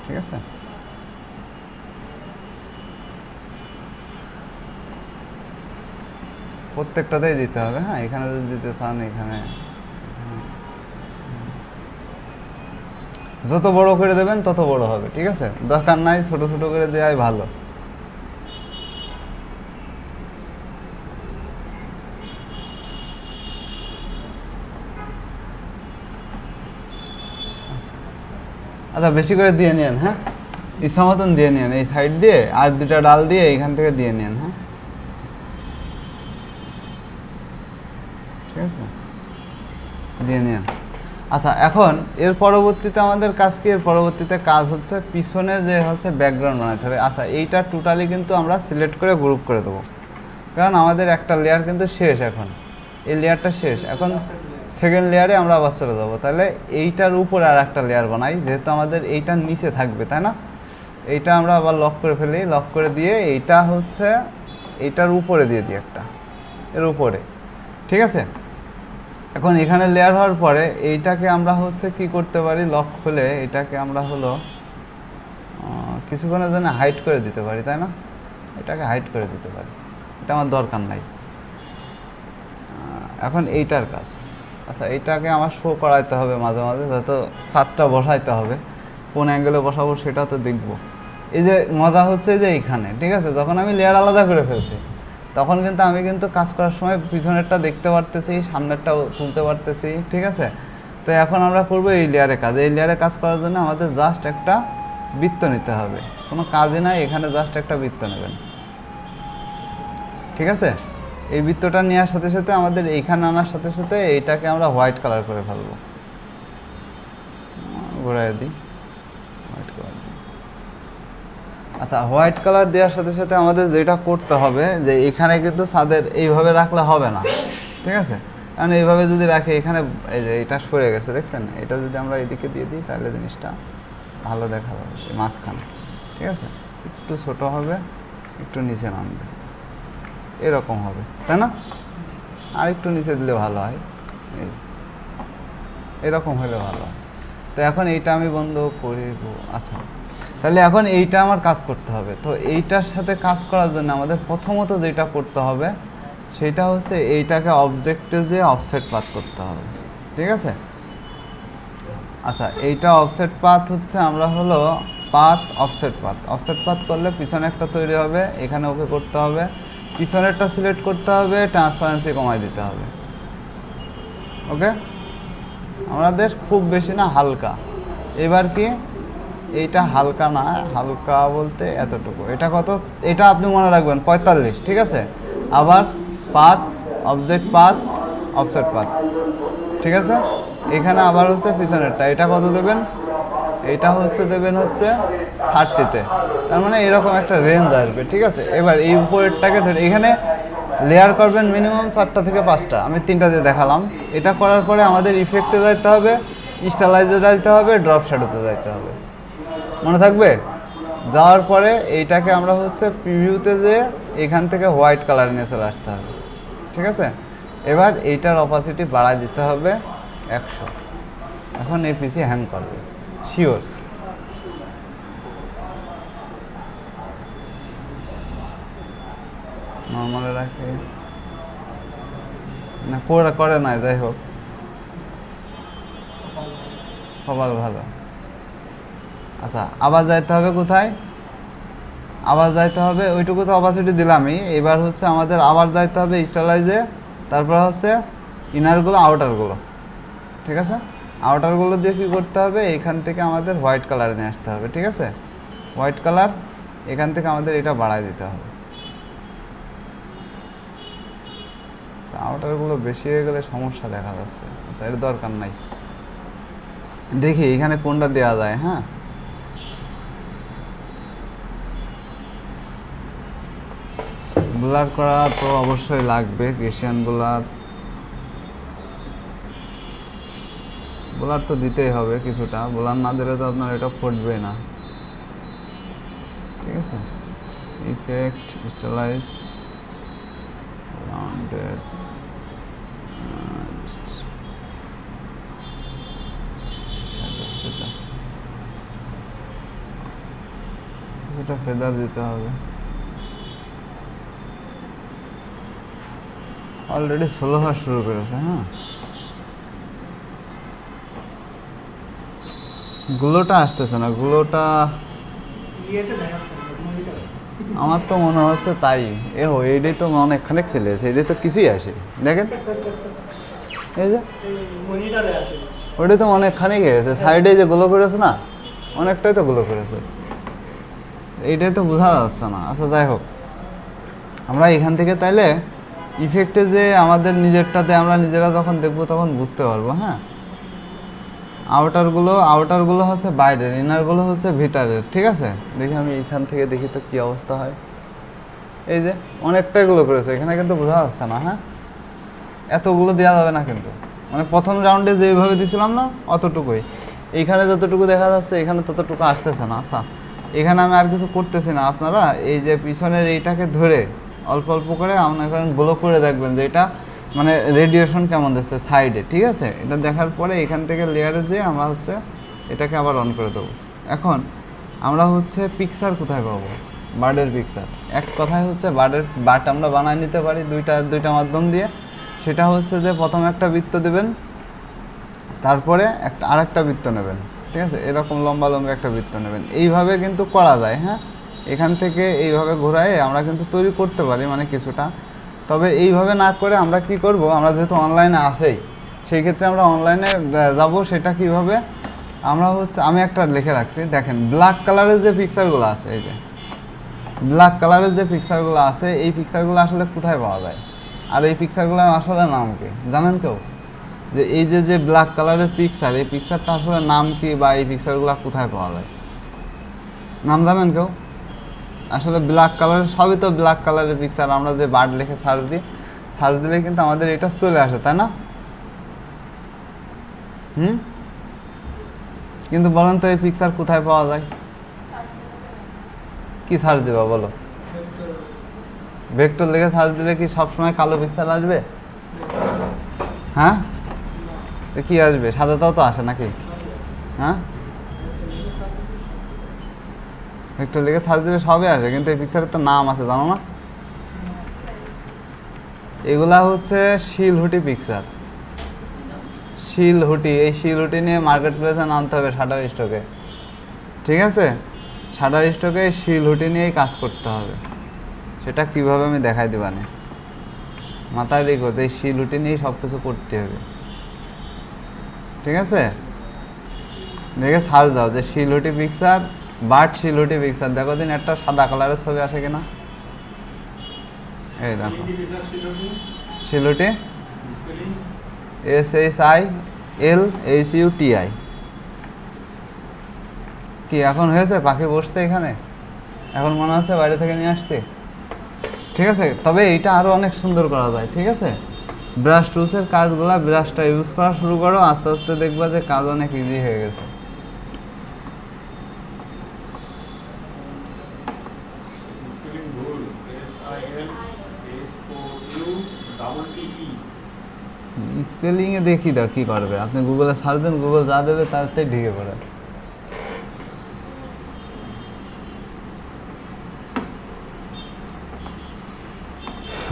ঠিক আছে, প্রত্যেকটাতেই দিতে হবে, হ্যাঁ? এখানে যদি দিতে চান এখানে যত বড় করে দেবেন তত বড় হবে, ঠিক আছে? দরকার নাই ছোট ছোট করে দেওয়াই ভালো। আচ্ছা, বেশি করে দিয়ে নিন, হ্যাঁ? ইচ্ছা মতন দিয়ে নিন, এই সাইড দিয়ে আর দুটা ডাল দিয়ে এইখান থেকে দিয়ে নিন, হ্যাঁ? ঠিক আছে, দিয়ে নিন। আচ্ছা, এখন এর পরবর্তীতে আমাদের কাজ কি? এর পরবর্তীতে কাজ হচ্ছে পিছনে যে হচ্ছে ব্যাকগ্রাউন্ড বানাতে হবে। আচ্ছা, এইটা টোটালি কিন্তু আমরা সিলেক্ট করে গ্রুপ করে দেবো, কারণ আমাদের একটা লেয়ার কিন্তু শেষ। এখন এই লেয়ারটা শেষ, এখন সেকেন্ড লেয়ারে আমরা আবার চলে যাবো। তাহলে এইটার উপরে আর একটা লেয়ার বানাই, যেহেতু আমাদের এইটার নিচে থাকবে, তাই না? এইটা আমরা আবার লক করে ফেলি, লক করে দিয়ে এইটা হচ্ছে এইটার উপরে দিয়ে দিই একটা, এর উপরে, ঠিক আছে? এখন এখানে লেয়ার হওয়ার পরে এইটাকে আমরা হচ্ছে কি করতে পারি, লক খুলে এটাকে আমরা হলো কিছুক্ষণের জন্য হাইড করে দিতে পারি, তাই না? এটাকে হাইড করে দিতে পারি, এটা আমার দরকার নাই। এখন এইটার কাজ, আচ্ছা এইটাকে আমার শো করাইতে হবে মাঝে মাঝে, যাতে ছাদটা বসাইতে হবে, কোন অ্যাঙ্গেলে বসাবো সেটা তো দেখবো। এই যে মজা হচ্ছে যে এইখানে, ঠিক আছে, যখন আমি লেয়ার আলাদা করে ফেলছি তখন কিন্তু আমি কিন্তু কাজ করার সময় পিছনেরটা দেখতে পারতেছি, সামনেরটাও তুলতে পারতেছি, ঠিক আছে। তো এখন আমরা করব এই লেয়ারে কাজ। এই লেয়ারে কাজ করার জন্য আমাদের জাস্ট একটা বৃত্ত নিতে হবে, কোনো কাজই নাই, এখানে জাস্ট একটা বৃত্ত নেবেন, ঠিক আছে। এই বৃত্তটা নেওয়ার সাথে সাথে আমাদের এইখানে আনার সাথে সাথে এইটাকে আমরা হোয়াইট কালার করে ফেলবো, ঘুরাই দিই, হোয়াইট কালার দিই। আচ্ছা, হোয়াইট কালার দেওয়ার সাথে সাথে আমাদের যেটা করতে হবে যে এখানে কিন্তু ছাদের এইভাবে রাখলে হবে না, ঠিক আছে। কারণ এইভাবে যদি রাখি এখানে এই যে এটা সরে গেছে, দেখছেন, এটা যদি আমরা এদিকে দিয়ে দিই তাহলে জিনিসটা ভালো দেখা যাবে, মাঝখানে, ঠিক আছে। একটু ছোট হবে, একটু নিচে নামবে, এরকম হবে, তাই না? আর একটু নিচে দিলে ভালো হয়, এরকম হলে ভালো হয়। তো এখন এইটা আমি বন্ধ করিব। আচ্ছা, তাহলে এখন এইটা আমার কাজ করতে হবে। তো এইটার সাথে কাজ করার জন্য আমাদের প্রথমত যেটা করতে হবে সেটা হচ্ছে এইটাকে অবজেক্টে যে অফসেট পাথ করতে হবে, ঠিক আছে। আচ্ছা, এইটা অফসেট পাথ হচ্ছে আমরা হলো path offset path. Offset path করলে পিছনে একটা তৈরি হবে, এখানে ওকে করতে হবে, পিছনেরটা সিলেক্ট করতে হবে, ট্রান্সপারেন্সি কমাই দিতে হবে, ওকে। আমাদের খুব বেশি না, হালকা। এবার কি এইটা হালকা না, হালকা বলতে এতটুকু, এটা কত, এটা আপনি মনে রাখবেন 45, ঠিক আছে। আবার path object path offset path, ঠিক আছে। এখানে আবার হচ্ছে পিছনেরটা, এটা কত দেবেন, এইটা হচ্ছে দেবেন হচ্ছে 30-তে, তার মানে এরকম একটা রেঞ্জ আসবে, ঠিক আছে। এবার এই উপরেরটাকে ধরে এখানে লেয়ার করবেন মিনিমাম 4টা থেকে 5টা, আমি 3টা দিয়ে দেখালাম। এটা করার পরে আমাদের ইফেক্টে যাইতে হবে, স্টাইলাইজে যাইতে হবে, ড্রপ শ্যাডোতে যাইতে হবে, মনে থাকবে। যাওয়ার পরে এইটাকে আমরা হচ্ছে প্রিভিউতে যে এখান থেকে হোয়াইট কালার নিয়ে চলে আসতে হবে, ঠিক আছে। এবার এইটার অপাসিটি বাড়ায় দিতে হবে 100। এখন এই পিসি হ্যাং করবে শিওর। নর্মালে রাখে না, করে নাই, যাই হোক, কপাল ভালো। আচ্ছা, আবার যাইতে হবে কোথায়, আবার যাইতে হবে, ওইটুকু তো অপাসিটি দিলামই। এবার হচ্ছে আমাদের আবার যাইতে হবে স্টাইলাইজে, তারপর হচ্ছে ইনারগুলো আউটারগুলো, ঠিক আছে। আউটারগুলো দিয়ে কী করতে হবে, এইখান থেকে আমাদের হোয়াইট কালার নিয়ে আসতে হবে, ঠিক আছে। হোয়াইট কালার এখান থেকে আমাদের এটা বাড়ায় দিতে হবে। আউটারগুলো বেশি হয়ে গেলে সমস্যা দেখা যাচ্ছে, আচ্ছা এর দরকার নাই। দেখি এখানে কোনটা দেওয়া যায়। হ্যাঁ, ব্লার করা তো অবশ্যই লাগবে, গেসিয়ান ব্লার তো দিতেই হবে কিছুটা, ব্লার না দিলে তো আপনার এটা ফুটবে না, ঠিক আছে। ইফেক্ট, স্টাইলাইজ, রাউন্ডেড, কিছুটা ফেদার দিতে হবে। অলরেডি স্লো হওয়া শুরু করেছে। হ্যাঁ, গুলোটা আসতেছে না, গুলোটা আমার তো মনে হচ্ছে তাই। এইটাই তো অনেকখানে ছেলেছে, এটাই তো কিছুই আসে, দেখেন এই যে ওটাই তো অনেকখানি গেছে, সাইডে যে গুলো করেছে না, অনেকটাই তো গুলো করেছে, এইটাই তো বোঝা যাচ্ছে না। আচ্ছা যাই হোক, আমরা এখান থেকে তাইলে ইফেক্টে যে আমাদের নিজেরটাতে আমরা নিজেরা যখন দেখবো তখন বুঝতে পারবো। হ্যাঁ, আউটারগুলো হচ্ছে বাইরের, ইনারগুলো হচ্ছে ভিতরের, ঠিক আছে। দেখি আমি এখান থেকে দেখি তো কি অবস্থা হয়। এই যে অনেকটাই গুলো করেছে, এখানে কিন্তু বোঝা যাচ্ছে না। হ্যাঁ, এতগুলো দেওয়া যাবে না কিন্তু, মানে প্রথম রাউন্ডে যেভাবে দিছিলাম না অতটুকুই, এইখানে যতটুকু দেখা যাচ্ছে এখানে ততটুকু আসতেছে না। আচ্ছা, এখানে আমি আর কিছু করতেছি না, আপনারা এই যে পিছনের এইটাকে ধরে অল্প অল্প করে আপনার গ্লো করে দেখবেন যে এটা মানে রেডিয়েশন কেমন দিচ্ছে সাইডে, ঠিক আছে। এটা দেখার পরে এখান থেকে লেয়ারে যেয়ে আমরা হচ্ছে এটাকে আবার অন করে দেবো। এখন আমরা হচ্ছে পিকচার কোথায় পাবো, বার্ডের পিকচার। এক কথায় হচ্ছে বার্ড আমরা বানায় নিতে পারি দুইটা মাধ্যম দিয়ে। সেটা হচ্ছে যে প্রথমে একটা বৃত্ত দেবেন, তারপরে আরেকটা বৃত্ত নেবেন, ঠিক আছে, এরকম লম্বা লম্বা একটা বৃত্ত নেবেন। এইভাবে কিন্তু করা যায়, হ্যাঁ, এখান থেকে এইভাবে ঘোরায় আমরা কিন্তু তৈরি করতে পারি মানে কিছুটা। তবে এইভাবে না করে আমরা কি করব, আমরা যেহেতু অনলাইনে আছেই, সেই ক্ষেত্রে আমরা অনলাইনে যাব। সেটা কিভাবে আমরা হচ্ছে, আমি একটা লিখে রাখছি, দেখেন ব্ল্যাক কালারের যে পিকচারগুলো আছে, এই যে ব্ল্যাক কালারের যে পিকচারগুলো আছে, এই পিকচারগুলো আসলে কোথায় পাওয়া যায়, আর এই পিকচারগুলোর আসলে নাম কি জানেন কেউ? যে এই যে ব্ল্যাক কালারের পিকচার, এই পিকচারটা আসলে নাম কি, বা এই পিকচারগুলো কোথায় পাওয়া যায়, নাম জানেন কেউ? আসলে ব্ল্যাক কালারের, সবই তো ব্ল্যাক কালারের পিকচার। আমরা যে বার্ড লিখে সার্চ দিলে কিন্তু আমাদের এটা চলে আসে, তাই না? কিন্তু বলেন তো এই পিকচার কোথায় পাওয়া যায়? কি সার্চ দিবা বলো? ভেক্টর লিখে সার্চ দিলে কি সবসময় কালো পিকচার আসবে? হ্যাঁ, তো কি আসবে? সাদাটাও তো আসে নাকি? হ্যাঁ, ভেক্টর লিখে সার্চ দিলে সবই আসে, কিন্তু এই পিকচারের তো নাম আছে, জানো না? এগুলা হচ্ছে শিলহুটি পিকচার, শিলহুটি। এই শিলহুটি নিয়ে মার্কেট প্লেসে নামতে হবে শাটার স্টকে, ঠিক আছে? শাটার স্টকে শিলহুটি নিয়েই কাজ করতে হবে। সেটা কিভাবে আমি দেখাই দিবানে, মাথায় রেখো, এই শিলহুটি নিয়েই সব কিছু করতে হবে, ঠিক আছে? দেখে সার্চ দাও যে শিলহুটি পিকচার, বার্ড শিলহুটি পিকচার, দেখো দিন একটা সাদা কালারের ছবি আসে কিনা। এই দেখো শিলহুটি, SHILHUTI। কি এখন হয়েছে? পাখি বসছে এখানে, এখন মনে হচ্ছে বাইরে থেকে নিয়ে আসছে, ঠিক আছে? তবে এইটা আরো অনেক সুন্দর করা যায়, ঠিক আছে? ব্রাশ টুলসের কাজগুলা, ব্রাশটা ইউজ করা শুরু করো, আস্তে আস্তে দেখবা যে কাজ অনেক ইজি হয়ে গেছে। স্পেলিং এ দেখি দাও কি করবে, আপনি গুগলে সার্চ দেন, গুগল যা দেবে তাতে ঢুকে পড়ে।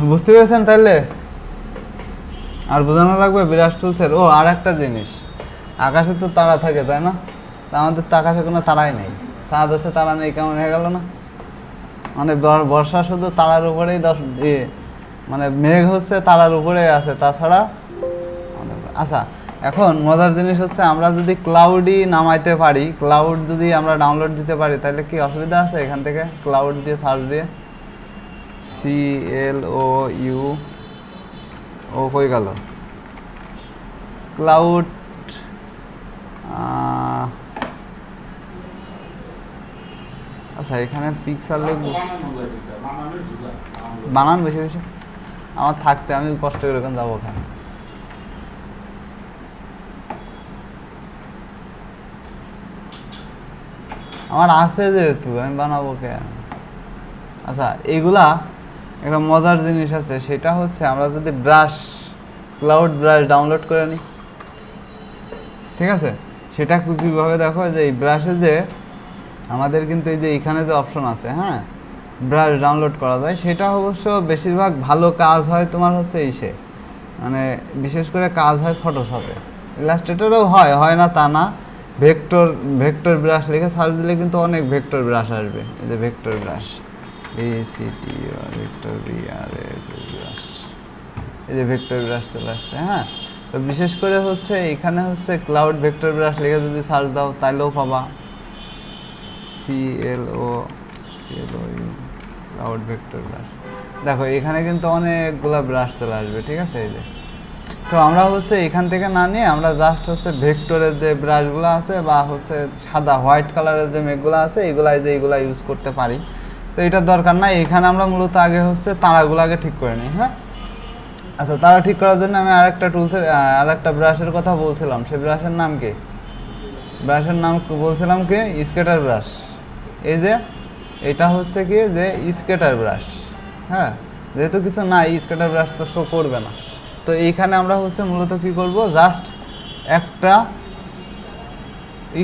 বুঝতে পেরেছেন তাহলে? আর বোঝানো লাগবে ব্রাশ টুলসের। ও আর একটা জিনিস, আকাশে তো তারা থাকে, তাই না? আমাদের তো আকাশে কোনো তারাই নেই, চাঁদ আছে তারা নেই, কেমন হয়ে গেল না? মানে বর্ষা শুধু তারার উপরেই মানে মেঘ হচ্ছে তারার উপরে আছে, তাছাড়া। আচ্ছা, এখন মজার জিনিস হচ্ছে, আমরা যদি ক্লাউডই নামাইতে পারি, ক্লাউড যদি আমরা ডাউনলোড দিতে পারি, তাহলে কি অসুবিধা আছে? এখান থেকে ক্লাউড দিয়ে সার্চ দিয়ে, CLOU, ও কই গেল ক্লাউড, আচ্ছা এখানে পিক্সেল বানান বেশি বেশি আমার থাকতে, আমি কষ্ট করে এখন যাবো ওখানে। আমার আছে যেহেতু আমি বানাবো কেন? আচ্ছা, এইগুলা একটা মজার জিনিস আছে, সেটা হচ্ছে আমরা যদি ক্লাউড ব্রাশ ডাউনলোড করে নিই, ঠিক আছে? সেটা কীভাবে দেখো, যে এই ব্রাশে যে আমাদের কিন্তু এই যে এখানে যে অপশন আছে, হ্যাঁ, ব্রাশ ডাউনলোড করা যায়, সেটা অবশ্য বেশিরভাগ ভালো কাজ হয় তোমার হচ্ছে মানে বিশেষ করে কাজ হয় ফটোশপে, ইলাস্ট্রেটরেও হয় না তা না। ভেক্টর ব্রাশ লিখে সার্চ দিলে কিন্তু অনেক ভেক্টর ব্রাশ আসবে। এই যে ভেক্টর ব্রাশ, ভেক্টর ব্রাশ, এই যে ভেক্টর ব্রাশ চলে আসছে, হ্যাঁ। তো বিশেষ করে হচ্ছে এখানে হচ্ছে ক্লাউড ভেক্টর ব্রাশ লিখে যদি সার্চ দাও তাইলেও পাবা, CLOU ক্লাউড ভেক্টর ব্রাশ। দেখো এখানে কিন্তু অনেকগুলা ব্রাশ চলে আসবে, ঠিক আছে? এই যে, তো আমরা হচ্ছে এখান থেকে না নিয়ে আমরা জাস্ট হচ্ছে ভেক্টরের যে ব্রাশগুলো আছে, বা হচ্ছে সাদা হোয়াইট কালারের যে মেঘগুলো আছে, এইগুলা ইউজ করতে পারি। তো এটার দরকার নাই, এখানে আমরা মূলত আগে হচ্ছে তারাগুলো আগে ঠিক করে নিই, হ্যাঁ। আচ্ছা, তারা ঠিক করার জন্য আমি আরেকটা ব্রাশের কথা বলছিলাম, সেই ব্রাশের নাম কি? ব্রাশের নাম বলছিলাম কি? স্কেটার ব্রাশ। এই যে এটা হচ্ছে কি, যে স্কেটার ব্রাশ, হ্যাঁ। যেহেতু কিছু নাই, স্কেটার ব্রাশ তো শো করবে না। তো এইখানে আমরা হচ্ছে মূলত কি করব, জাস্ট একটা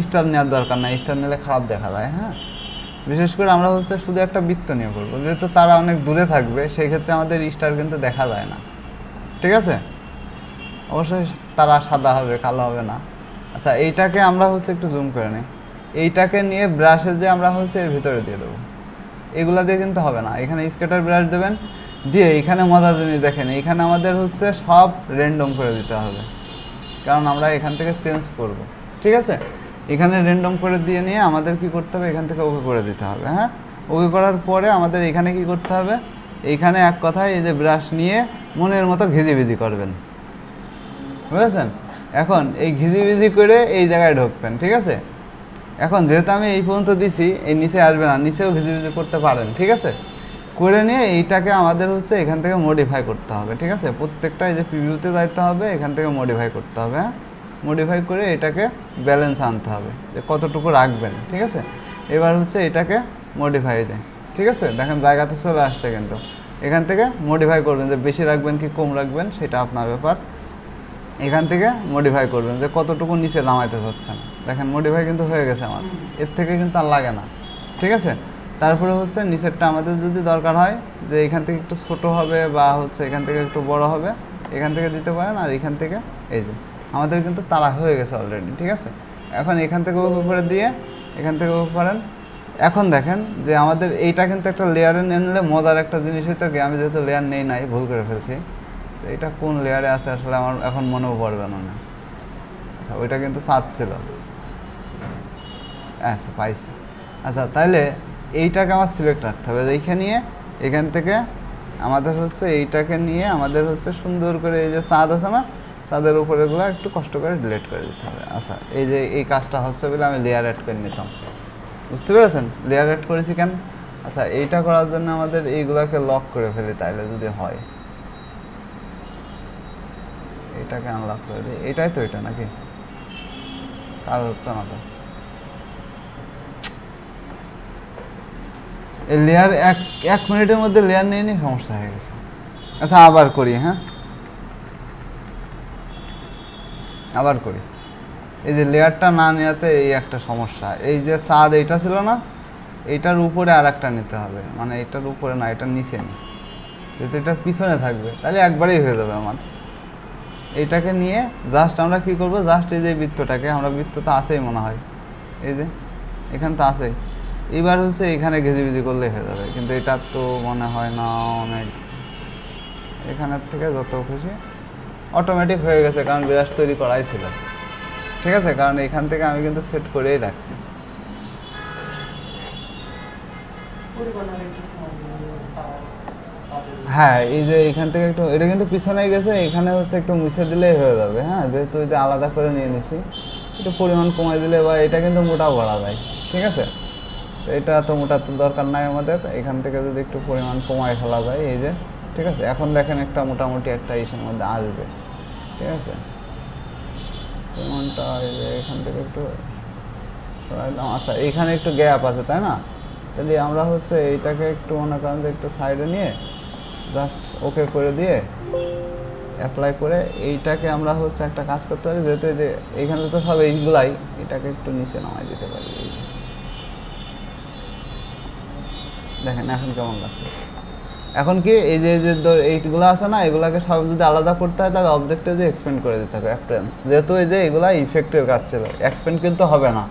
স্টার নেওয়ার দরকার নাই, স্টার নিলে খারাপ দেখা যায়, হ্যাঁ। বিশেষ করে আমরা হচ্ছে শুধু একটা বৃত্ত নিয়ে করবো, যেহেতু তারা অনেক দূরে থাকবে সেই ক্ষেত্রে আমাদের স্টার কিন্তু দেখা যায় না, ঠিক আছে। অবশ্যই তারা সাদা হবে, কালো হবে না। আচ্ছা এইটাকে আমরা হচ্ছে একটু জুম করে নিই, এইটাকে নিয়ে ব্রাশে যে আমরা হচ্ছে এর ভিতরে দিয়ে দেবো, এগুলা দিয়ে কিন্তু হবে না। এখানে স্কেটার ব্রাশ দেবেন, দিয়ে এখানে মজার জিনিস দেখেন, এখানে আমাদের হচ্ছে সব র্যান্ডম করে দিতে হবে, কারণ আমরা এখান থেকে চেঞ্জ করব, ঠিক আছে। এখানে র্যান্ডম করে দিয়ে নিয়ে আমাদের কি করতে হবে, এখান থেকে ওকে করে দিতে হবে। হ্যাঁ, ওকে করার পরে আমাদের এখানে কি করতে হবে, এইখানে এক কথায় এই যে ব্রাশ নিয়ে মনের মতো ঘিজিবিজি করবেন, বুঝেছেন। এখন এই ঘিজিবিজি করে এই জায়গায় ঢুকবেন, ঠিক আছে। এখন যেহেতু আমি এই পর্যন্ত দিছি, এই নিচে আসবে না, নিচেও ঘিজিবিজি করতে পারেন, ঠিক আছে। করে নিয়ে এইটাকে আমাদের হচ্ছে এখান থেকে মডিফাই করতে হবে, ঠিক আছে। প্রত্যেকটা এই যে প্রিভিউতে যাইতে হবে, এখান থেকে মডিফাই করতে হবে। হ্যাঁ, মডিফাই করে এটাকে ব্যালেন্স আনতে হবে যে কতটুকু রাখবেন, ঠিক আছে। এবার হচ্ছে এটাকে মডিফাই যায়, ঠিক আছে। দেখেন জায়গাতে চলে আসছে, কিন্তু এখান থেকে মডিফাই করবেন যে বেশি রাখবেন কি কম রাখবেন সেটা আপনার ব্যাপার। এখান থেকে মডিফাই করবেন যে কতটুকু নিচে নামাইতে চাচ্ছেন। দেখেন মডিফাই কিন্তু হয়ে গেছে আমার, এর থেকে কিন্তু আর লাগে না, ঠিক আছে। তারপরে হচ্ছে নিচেরটা আমাদের যদি দরকার হয় যে এখান থেকে একটু ছোট হবে বা হচ্ছে এখান থেকে একটু বড় হবে, এখান থেকে দিতে পারেন। আর এখান থেকে এই যে আমাদের কিন্তু তারা হয়ে গেছে অলরেডি, ঠিক আছে। এখন এখান থেকে উপরে দিয়ে এখান থেকে করেন। এখন দেখেন যে আমাদের এইটা কিন্তু একটা লেয়ারে নিয়ে নিলে মজার একটা জিনিস হইতো কি, আমি যেহেতু লেয়ার নেই নাই, ভুল করে ফেলছি। তো এটা কোন লেয়ারে আছে আসলে আমার এখন মনেও পড়বে না। আচ্ছা ওইটা কিন্তু সাত ছিল, আচ্ছা পাইছি। আচ্ছা তাহলে এইটাকে আমার সিলেক্ট রাখতে হবে, এইখানে নিয়ে এখান থেকে আমাদের হচ্ছে এইটাকে নিয়ে আমাদের হচ্ছে সুন্দর করে এই যে চাঁদ আছে না, চাঁদের উপরেগুলো একটু কষ্ট করে ডিলিট করে দিতে হবে। আচ্ছা এই যে এই কাজটা হচ্ছে বলে আমি লেয়ার অ্যাড করে নিতাম, বুঝতে পেরেছেন। লেয়ার অ্যাড করেছি কেন, আচ্ছা এইটা করার জন্য আমাদের এইগুলাকে লক করে ফেলি, তাইলে যদি হয় এটাকে আনলক করে দিই। এটাই তো এটা নাকি, কাজ হচ্ছে না তো। এই লেয়ার এক মিনিটের মধ্যে লেয়ার নিয়ে নিয়ে সমস্যা হয়ে গেছে। আচ্ছা আবার করি, হ্যাঁ আবার করি। এই যে লেয়ারটা না নেওয়াতে এই একটা সমস্যা, এই যে চাঁদ এইটা ছিল না, এইটার উপরে আর একটা নিতে হবে, মানে এটার উপরে না, এটার নিচে নি, যেহেতু এটার পিছনে থাকবে তাহলে একবারেই হয়ে যাবে আমার। এইটাকে নিয়ে জাস্ট আমরা কি করব, জাস্ট এই যে বৃত্তটাকে, আমরা বৃত্ত তো আছেই মনে হয়, এই যে এখানে তো আছেই, এবার হচ্ছে এখানে ঘিজিবিজি করলে হয়ে যাবে, কিন্তু এটা তো মনে হয় না অনেক, এখানের থেকে যত খুশি অটোমেটিক হয়ে গেছে, কারণ ব্রাশ তৈরি করাই ছিল, ঠিক আছে। কারণ এখান থেকে আমি কিন্তু সেট করেই রাখছি। হ্যাঁ এই যে এখান থেকে একটু এটা কিন্তু পিছনেই গেছে, এখানে হচ্ছে একটু মুছে দিলেই হয়ে যাবে। হ্যাঁ যেহেতু এই যে আলাদা করে নিয়ে নিছি, একটু পরিমাণ কমাই দিলে, বা এটা কিন্তু মোটাও করা যায়, ঠিক আছে। তো এটা তো মোটা তো দরকার নাই আমাদের, এখান থেকে যদি একটু পরিমাণ কমায় ফেলা যায়, এই যে ঠিক আছে। এখন দেখেন একটা মোটামুটি একটা ইসের মধ্যে আসবে, ঠিক আছে। পরিমাণটা এই যে এখান থেকে একটু সরাইলাম। আচ্ছা এইখানে একটু গ্যাপ আছে তাই না, তাহলে আমরা হচ্ছে এইটাকে একটু মনে করেন যে একটু সাইডে নিয়ে জাস্ট ওকে করে দিয়ে অ্যাপ্লাই করে এইটাকে আমরা হচ্ছে একটা কাজ করতে পারি, যেহেতু যে এইখানে তো সব এইগুলাই, এটাকে একটু নিচে নামাই দিতে পারি। দেখেন এখন কেমন লাগতেছে। এখন কি এই যে এইগুলো আছে না, এগুলাকে সব যদি আলাদা করতে হয় তাহলে অবজেক্টে যে এক্সপেন্ড করে দিতে হবে অ্যাপারেন্স, যেহেতু এই যে এগুলা ইফেক্টের কাজ ছিল, এক্সপেন্ড কিন্তু হবে না,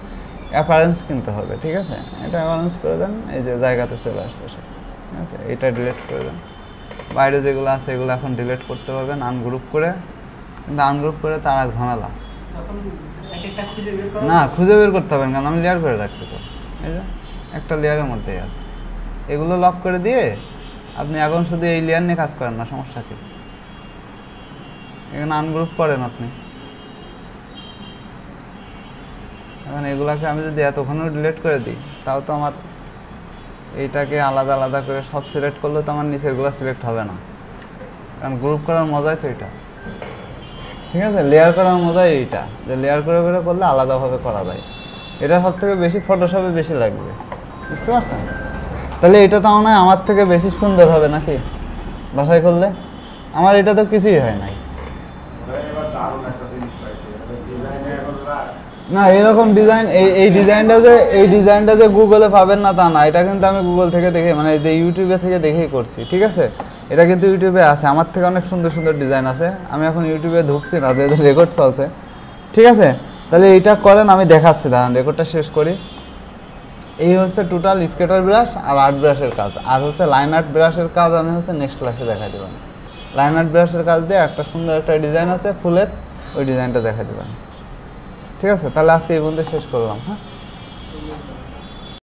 অ্যাপারেন্স কিনতে হবে, ঠিক আছে। এটা অ্যাপারেন্স করে দেন, এই যে জায়গাতে চলে আসছে সব, ঠিক আছে। এটা ডিলিট করে দেন, বাইরে যেগুলো আছে এগুলো এখন ডিলিট করতে পারবেন আনগ্রুপ করে, কিন্তু আনগ্রুপ করে তার এক ঝামেলা না, খুঁজে বের করতে হবে, কারণ আমি লেয়ার করে রাখছি তো, এই যে একটা লেয়ারের মধ্যেই আছে। এগুলো লক করে দিয়ে আপনি এখন শুধু এই লেয়ার নিয়ে কাজ করেন না, সমস্যা কি, এখানে আনগ্রুপ করেন আপনি। এখন এগুলাকে আমি যদি এতক্ষণও ডিলিট করে দিই, তাও তো আমার এইটাকে আলাদা আলাদা করে সব সিলেক্ট করলে তো আমার নিচেরগুলো সিলেক্ট হবে না, কারণ গ্রুপ করার মজাই তো এটা, ঠিক আছে। লেয়ার করার মজাই এইটা, যে লেয়ার করে করে করলে আলাদাভাবে করা যায়, এটা সব থেকে বেশি ফটোশপে বেশি লাগবে, বুঝতে পারছেন। তাহলে এটা তো মনে হয় আমার থেকে বেশি সুন্দর হবে নাকি বাসায় করলে, আমার এটা তো কিছুই হয় নাই। না এরকম ডিজাইন, এই ডিজাইনটা যে গুগলে পাবেন না তা না, এটা কিন্তু আমি গুগল থেকে দেখে মানে যে ইউটিউবে থেকে দেখেই করছি, ঠিক আছে? এটা কিন্তু ইউটিউবে আছে, আমার থেকে অনেক সুন্দর সুন্দর ডিজাইন আছে। আমি এখন ইউটিউবে ঢুকছি না, যেহেতু রেকর্ড চলছে, ঠিক আছে? তাহলে এইটা করেন, আমি দেখাচ্ছি, দাঁড়ান রেকর্ডটা শেষ করি। এই হচ্ছে টোটাল স্কেটার ব্রাশ আর আর্ট ব্রাশের কাজ, আর হচ্ছে লাইন আর্ট ব্রাশের কাজ আমি হচ্ছে নেক্সট ক্লাসে দেখাই দেবেন। লাইন আর্ট ব্রাশের কাজ দিয়ে একটা সুন্দর একটা ডিজাইন আছে ফুলের, ওই ডিজাইনটা দেখাই দেবেন, ঠিক আছে? তাহলে আজকে এই পর্যন্ত শেষ করলাম, হ্যাঁ।